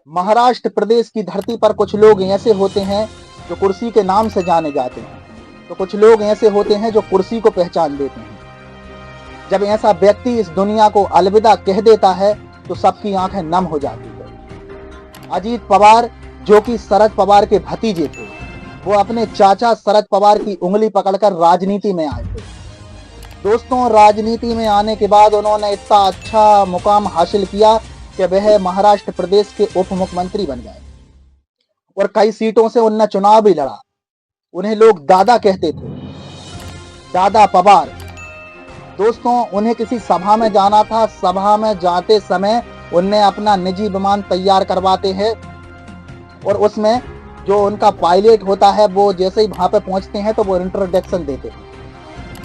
महाराष्ट्र प्रदेश की धरती पर कुछ लोग ऐसे होते हैं जो कुर्सी के नाम से जाने जाते हैं, तो कुछ लोग ऐसे होते हैं जो कुर्सी को पहचान देते हैं। जब ऐसा व्यक्ति इस दुनिया को अलविदा कह देता है तो सबकी आंखें नम हो जाती है। अजीत पवार, जो कि शरद पवार के भतीजे थे, वो अपने चाचा शरद पवार की उंगली पकड़कर राजनीति में आए थे। दोस्तों, राजनीति में आने के बाद उन्होंने इतना अच्छा मुकाम हासिल किया कि वह महाराष्ट्र प्रदेश के उप मुख्यमंत्री बन गए और कई सीटों से उन्होंने चुनाव भी लड़ा। उन्हें लोग दादा कहते थे, दादा पवार। दोस्तों, उन्हें किसी सभा में जाना था। सभा में जाते समय उन्हें अपना निजी विमान तैयार करवाते हैं और उसमें जो उनका पायलट होता है वो जैसे ही वहां पे पहुंचते हैं तो वो इंट्रोडक्शन देते हैं।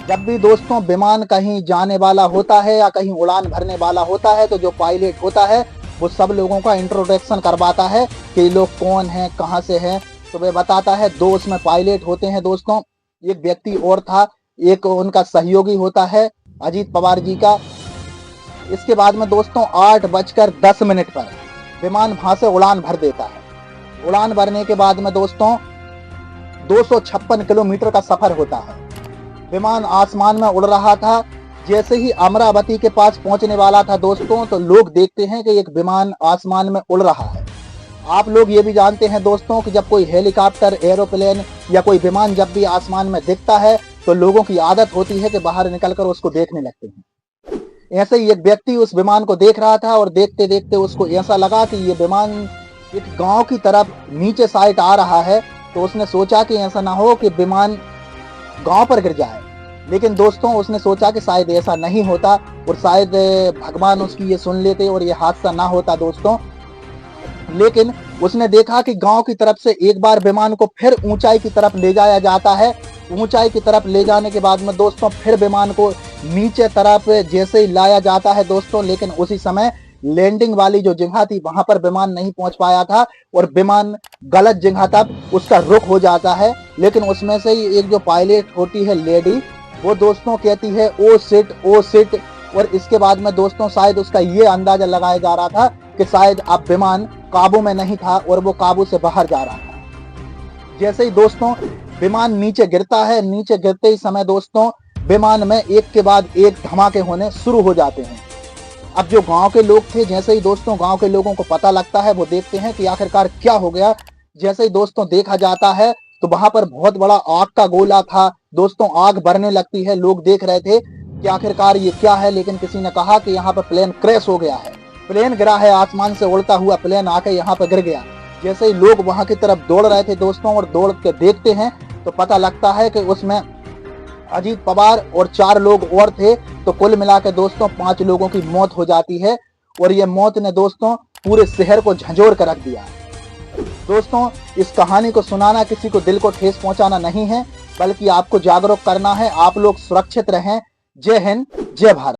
जब भी दोस्तों विमान कहीं जाने वाला होता है या कहीं उड़ान भरने वाला होता है तो जो पायलट होता है वो सब लोगों का इंट्रोडक्शन करवाता है कि लोग कौन हैं, कहां से हैं, तो वह बताता है। दो उसमें पायलट होते हैं दोस्तों, एक व्यक्ति और था, एक उनका सहयोगी होता है अजीत पवार जी का। इसके बाद में दोस्तों 8:10 पर विमान वहां से उड़ान भर देता है। उड़ान भरने के बाद में दोस्तों 256 किलोमीटर का सफर होता है। विमान आसमान में उड़ रहा था। जैसे ही अमरावती के पास पहुंचने वाला था दोस्तों, तो लोग देखते हैं कि एक विमान आसमान में उड़ रहा है। आप लोग ये भी जानते हैं दोस्तों कि जब कोई हेलीकॉप्टर, एरोप्लेन या कोई विमान जब भी आसमान में दिखता है तो लोगों की आदत होती है कि बाहर निकलकर उसको देखने लगते हैं। ऐसे ही एक व्यक्ति उस विमान को देख रहा था और देखते देखते उसको ऐसा लगा कि ये विमान एक गांव की तरफ नीचे साइड आ रहा है, तो उसने सोचा कि ऐसा ना हो कि विमान गांव पर गिर जाए। लेकिन दोस्तों उसने सोचा कि शायद ऐसा नहीं होता और शायद भगवान उसकी ये सुन लेते और ये हादसा ना होता दोस्तों। लेकिन उसने देखा कि गांव की तरफ से एक बार विमान को फिर ऊंचाई की तरफ ले जाया जाता है। ऊंचाई की तरफ ले जाने के बाद में दोस्तों फिर विमान को नीचे तरफ जैसे ही लाया जाता है दोस्तों, लेकिन उसी समय लैंडिंग वाली जो जगह थी वहां पर विमान नहीं पहुंच पाया था और विमान गलत जगह तक उसका रुख हो जाता है। लेकिन उसमें से ही एक जो पायलट होती है लेडी, वो दोस्तों कहती है ओ सिट, ओ सिट। और इसके बाद में दोस्तों शायद उसका ये अंदाजा लगाया जा रहा था कि शायद अब विमान काबू में नहीं था और वो काबू से बाहर जा रहा था। जैसे ही दोस्तों विमान नीचे गिरता है, नीचे गिरते ही समय दोस्तों विमान में एक के बाद एक धमाके होने शुरू हो जाते हैं। अब जो गांव के लोग थे, जैसे ही दोस्तों गांव के लोगों को पता लगता है, वो देखते हैं कि आखिरकार क्या हो गया। जैसे ही दोस्तों देखा जाता है तो वहां पर बहुत बड़ा आग का गोला था दोस्तों। आग बढ़ने लगती है। लोग देख रहे थे कि आखिरकार ये क्या है, लेकिन किसी ने कहा कि यहाँ पर प्लेन क्रैश हो गया है, प्लेन गिरा है, आसमान से उड़ता हुआ प्लेन आके यहाँ पर गिर गया। जैसे ही लोग वहां की तरफ दौड़ रहे थे दोस्तों और दौड़ के देखते हैं तो पता लगता है कि उसमें अजीत पवार और 4 लोग और थे। तो कुल मिलाकर दोस्तों 5 लोगों की मौत हो जाती है और ये मौत ने दोस्तों पूरे शहर को झंझोर कर रख दिया। दोस्तों, इस कहानी को सुनाना किसी को दिल को ठेस पहुंचाना नहीं है, बल्कि आपको जागरूक करना है। आप लोग सुरक्षित रहें। जय हिंद, जय भारत।